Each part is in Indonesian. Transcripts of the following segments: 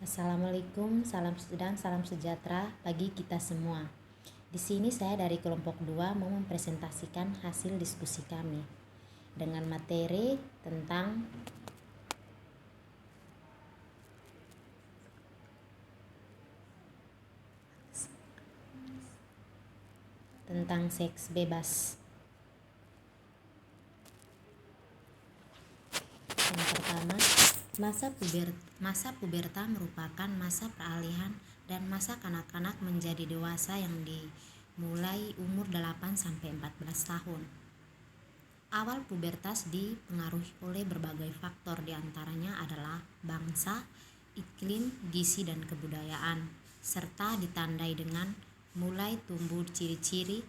Assalamualaikum, salam sejahtera bagi kita semua. Di sini saya dari kelompok 2 mau mempresentasikan hasil diskusi kami dengan materi tentang seks bebas. Yang pertama, masa puberta merupakan masa peralihan dan masa kanak-kanak menjadi dewasa yang dimulai umur 8-14 tahun. Awal pubertas dipengaruhi oleh berbagai faktor, diantaranya adalah bangsa, iklim, gizi, dan kebudayaan, serta ditandai dengan mulai tumbuh ciri-ciri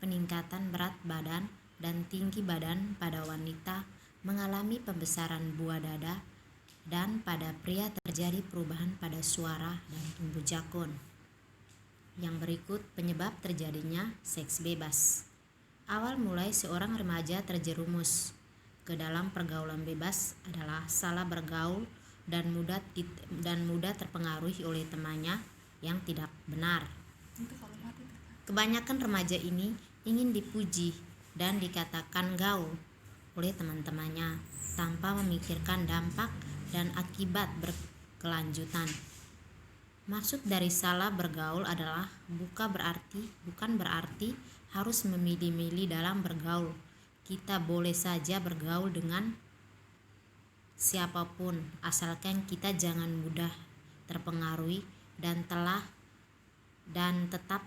peningkatan berat badan dan tinggi badan pada wanita, mengalami pembesaran buah dada, dan pada pria terjadi perubahan pada suara dan tumbuh jakun. Yang berikut penyebab terjadinya seks bebas. Awal mulai seorang remaja terjerumus ke dalam pergaulan bebas adalah salah bergaul dan mudah terpengaruhi oleh temannya yang tidak benar. Kebanyakan remaja ini ingin dipuji dan dikatakan gaul oleh teman-temannya tanpa memikirkan dampak dan akibat berkelanjutan. Maksud dari salah bergaul adalah bukan berarti harus memilih-milih dalam bergaul. Kita boleh saja bergaul dengan siapapun, asalkan kita jangan mudah terpengaruhi dan tetap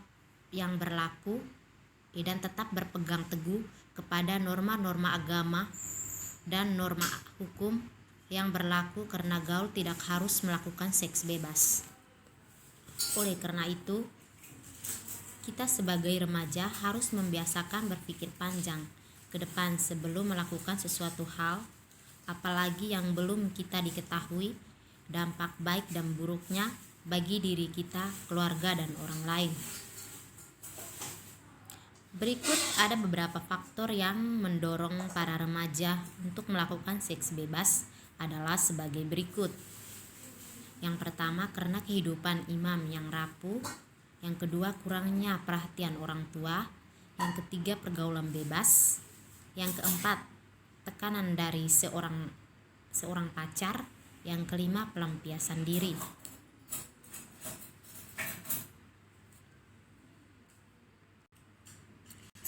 berpegang teguh kepada norma-norma agama dan norma hukum yang berlaku, karena gaul tidak harus melakukan seks bebas. Oleh karena itu, kita sebagai remaja harus membiasakan berpikir panjang ke depan sebelum melakukan sesuatu hal, apalagi yang belum kita diketahui dampak baik dan buruknya bagi diri kita, keluarga, dan orang lain. Berikut ada beberapa faktor yang mendorong para remaja untuk melakukan seks bebas adalah sebagai berikut. Yang pertama, karena kehidupan imam yang rapuh. Yang kedua, kurangnya perhatian orang tua. Yang ketiga, pergaulan bebas. Yang keempat, tekanan dari seorang pacar. Yang kelima, pelampiasan diri.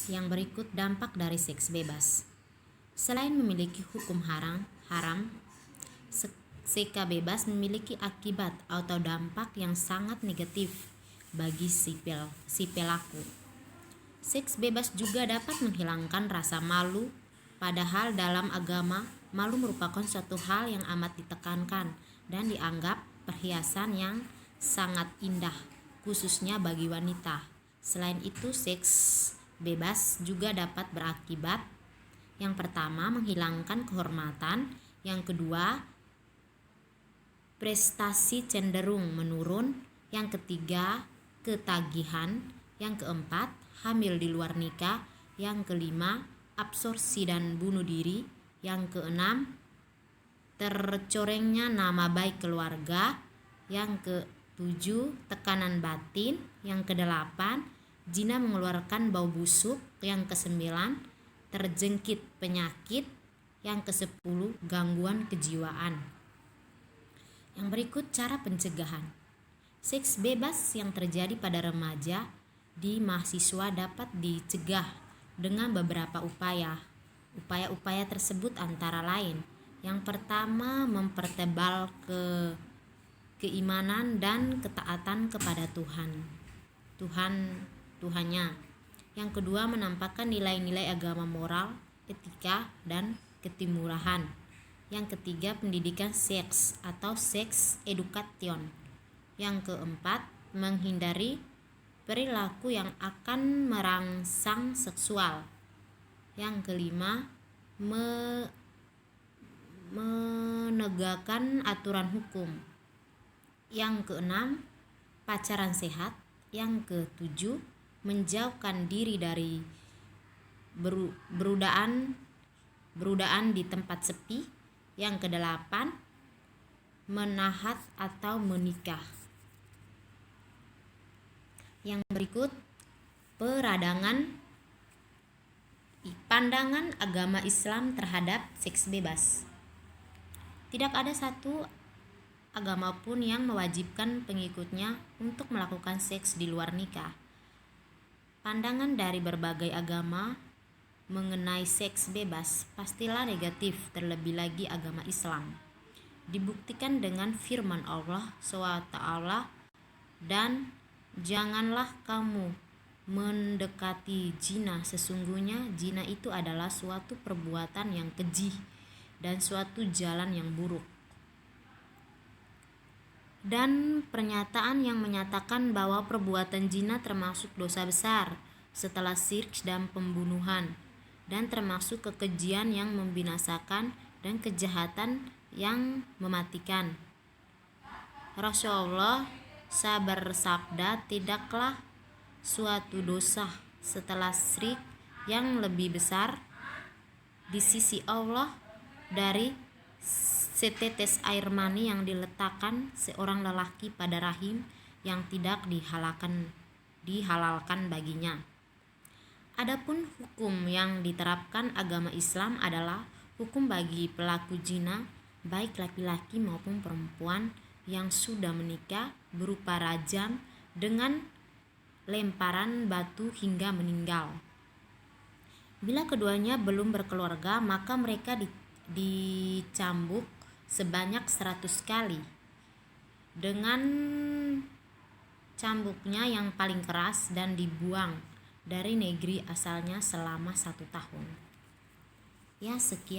Yang berikut dampak dari seks bebas. Selain memiliki hukum haram, seks bebas memiliki akibat atau dampak yang sangat negatif bagi si pelaku. Seks bebas juga dapat menghilangkan rasa malu, padahal dalam agama, malu merupakan suatu hal yang amat ditekankan dan dianggap perhiasan yang sangat indah, khususnya bagi wanita. Selain itu, seks bebas juga dapat berakibat yang pertama, menghilangkan kehormatan. Yang kedua, prestasi cenderung menurun. Yang ketiga, ketagihan. Yang keempat, hamil di luar nikah. Yang kelima, absorpsi dan bunuh diri. Yang keenam, tercorengnya nama baik keluarga. Yang ketujuh, tekanan batin. Yang kedelapan, zina mengeluarkan bau busuk. Yang kesembilan, terjangkit penyakit. Yang ke-10, gangguan kejiwaan. Yang berikut cara pencegahan. Seks bebas yang terjadi pada remaja di mahasiswa dapat dicegah dengan beberapa upaya. Upaya-upaya tersebut antara lain: yang pertama, mempertebal keimanan dan ketaatan kepada Tuhannya. Yang kedua, menampakkan nilai-nilai agama, moral, etika, dan ketimurahan. Yang ketiga, pendidikan seks atau sex education. Yang keempat, menghindari perilaku yang akan merangsang seksual. Yang kelima, menegakkan aturan hukum. Yang keenam, pacaran sehat. Yang ketujuh, menjauhkan diri dari berudaan di tempat sepi. Yang kedelapan, menahat atau menikah. Yang berikut pandangan agama Islam terhadap seks bebas. Tidak ada satu agama pun yang mewajibkan pengikutnya untuk melakukan seks di luar nikah. Pandangan dari berbagai agama mengenai seks bebas pastilah negatif, terlebih lagi agama Islam. Dibuktikan dengan firman Allah SWT, dan janganlah kamu mendekati zina, sesungguhnya zina itu adalah suatu perbuatan yang keji dan suatu jalan yang buruk. Dan pernyataan yang menyatakan bahwa perbuatan zina termasuk dosa besar setelah syirik dan pembunuhan, dan termasuk kekejian yang membinasakan dan kejahatan yang mematikan. Rasulullah bersabda, tidaklah suatu dosa setelah syirik yang lebih besar di sisi Allah dari setetes air mani yang diletakkan seorang lelaki pada rahim yang tidak dihalalkan baginya. Adapun hukum yang diterapkan agama Islam adalah hukum bagi pelaku zina, baik laki-laki maupun perempuan yang sudah menikah, berupa rajam dengan lemparan batu hingga meninggal. Bila keduanya belum berkeluarga, maka mereka dicambuk sebanyak 100 kali dengan cambuknya yang paling keras, dan dibuang dari negeri asalnya selama 1 tahun. Ya, sekian.